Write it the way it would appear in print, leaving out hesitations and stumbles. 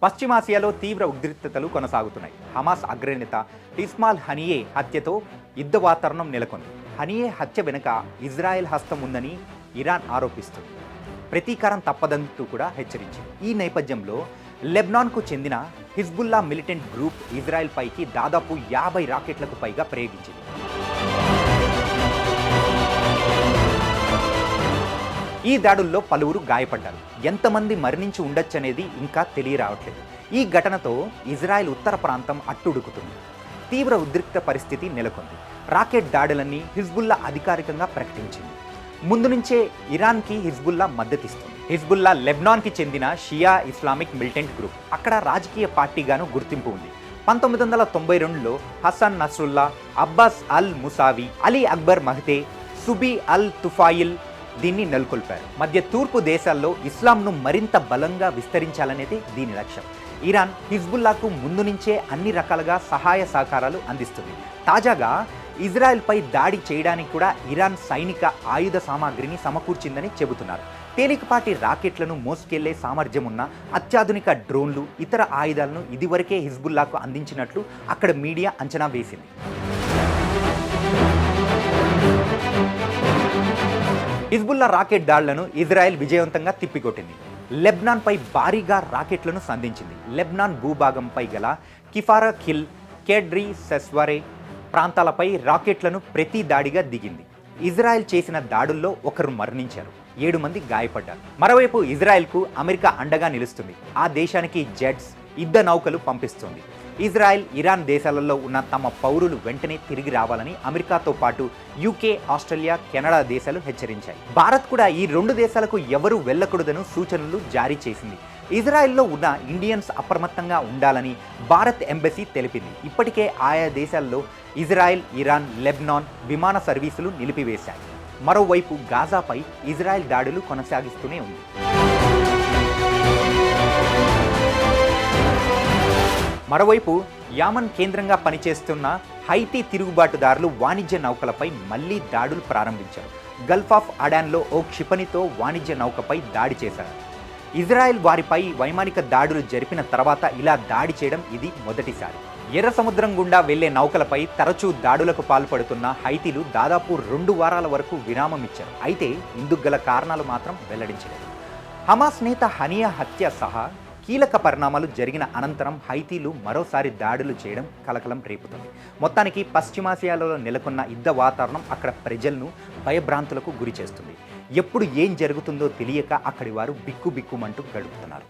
పశ్చిమాసియాలో తీవ్ర ఉద్రిక్తతలు కొనసాగుతున్నాయి. హమాస్ అగ్రనేత ఇస్మాయిల్ హనియే హత్యతో యుద్ధ వాతావరణం నెలకొంది. హనియే హత్య వెనుక ఇజ్రాయెల్ హస్తం ఉందని ఇరాన్ ఆరోపిస్తుంది. ప్రతీకారం తప్పదంటూ కూడా హెచ్చరించింది. ఈ నేపథ్యంలో లెబనాన్కు చెందిన హిజ్బుల్లా మిలిటెంట్ గ్రూప్ ఇజ్రాయెల్ పైకి దాదాపు 50 రాకెట్లకు పైగా ప్రయోగించింది. ఈ దాడుల్లో పలువురు గాయపడ్డారు. ఎంతమంది మరణించి ఉండొచ్చనేది ఇంకా తెలియరావట్లేదు. ఈ ఘటనతో ఇజ్రాయెల్ ఉత్తర ప్రాంతం అట్టుడుకుతుంది. తీవ్ర ఉద్రిక్త పరిస్థితి నెలకొంది. రాకెట్ దాడులన్నీ హిజ్బుల్లా అధికారికంగా ప్రకటించింది. ముందు నుంచే ఇరాన్కి హిజ్బుల్లా మద్దతిస్తుంది. హిజ్బుల్లా లెబనాన్కి చెందిన షియా ఇస్లామిక్ మిలిటెంట్ గ్రూప్. అక్కడ రాజకీయ పార్టీగాను గుర్తింపు ఉంది. 1992లో హసన్ నస్రుల్లా, అబ్బాస్ అల్ ముసావి, అలీ అక్బర్ మహ్దే, సుబీ అల్ తుఫాయిల్ దీన్ని నెలకొల్పారు. మధ్య తూర్పు దేశాల్లో ఇస్లాంను మరింత బలంగా విస్తరించాలనేది దీని లక్ష్యం. ఇరాన్ హిజ్బుల్లాకు ముందు నుంచే అన్ని రకాలుగా సహాయ సహకారాలు అందిస్తుంది. తాజాగా ఇజ్రాయెల్పై దాడి చేయడానికి కూడా ఇరాన్ సైనిక ఆయుధ సామాగ్రిని సమకూర్చిందని చెబుతున్నారు. తేలికపాటి రాకెట్లను మోసుకెళ్లే సామర్థ్యం ఉన్న అత్యాధునిక డ్రోన్లు, ఇతర ఆయుధాలను ఇదివరకే హిజ్బుల్లాకు అందించినట్లు అక్కడ మీడియా అంచనా వేసింది. హిజ్బుల్లా రాకెట్ దాడులను ఇజ్రాయెల్ విజయవంతంగా తిప్పికొట్టింది. లెబనాన్పై భారీగా రాకెట్లను సంధించింది. లెబనాన్ భూభాగంపై గల కిఫారా ఖిల్, కేడ్రీ సెస్వరే ప్రాంతాలపై రాకెట్లను ప్రతి దాడిగా దిగింది. ఇజ్రాయెల్ చేసిన దాడుల్లో ఒకరు మరణించారు, 7 మంది గాయపడ్డారు. మరోవైపు ఇజ్రాయెల్కు అమెరికా అండగా నిలుస్తుంది. ఆ దేశానికి జెట్స్, యుద్ధ నౌకలు పంపిస్తుంది. ఇజ్రాయెల్, ఇరాన్ దేశాలలో ఉన్న తమ పౌరులు వెంటనే తిరిగి రావాలని అమెరికాతో పాటు యూకే, ఆస్ట్రేలియా, కెనడా దేశాలు హెచ్చరించాయి. భారత్ కూడా ఈ 2 దేశాలకు ఎవరూ వెళ్లకూడదని సూచనలు జారీ చేసింది. ఇజ్రాయెల్లో ఉన్న ఇండియన్స్ అప్రమత్తంగా ఉండాలని భారత్ ఎంబసీ తెలిపింది. ఇప్పటికే ఆయా దేశాల్లో ఇజ్రాయెల్, ఇరాన్, లెబనాన్ విమాన సర్వీసులు నిలిపివేశాయి. మరోవైపు గాజాపై ఇజ్రాయెల్ దాడులు కొనసాగిస్తూనే ఉంది. మరోవైపు యామన్ కేంద్రంగా పనిచేస్తున్న హైతీ తిరుగుబాటుదారులు వాణిజ్య నౌకలపై మళ్లీ దాడులు ప్రారంభించారు. గల్ఫ్ ఆఫ్ అడాన్లో ఓ క్షిపణితో వాణిజ్య నౌకపై దాడి చేశారు. ఇజ్రాయెల్ వారిపై వైమానిక దాడులు జరిపిన తర్వాత ఇలా దాడి చేయడం ఇది మొదటిసారి. ఎర్ర సముద్రం గుండా వెళ్లే నౌకలపై తరచూ దాడులకు పాల్పడుతున్న హైతీలు దాదాపు 2 వారాల వరకు విరామం ఇచ్చారు. అయితే ఇందుకు గల కారణాలు మాత్రం వెల్లడించలేదు. హమాస్ నేత హనియా హత్య సహా కీలక పరిణామాలు జరిగిన అనంతరం హైతీలు మరోసారి దాడులు చేయడం కలకలం రేపుతుంది. మొత్తానికి పశ్చిమాసియాలో నెలకొన్న యుద్ధ వాతావరణం అక్కడ ప్రజలను భయభ్రాంతులకు గురి చేస్తుంది. ఎప్పుడు ఏం జరుగుతుందో తెలియక అక్కడి వారు బిక్కుబిక్కుమంటూ గడుపుతున్నారు.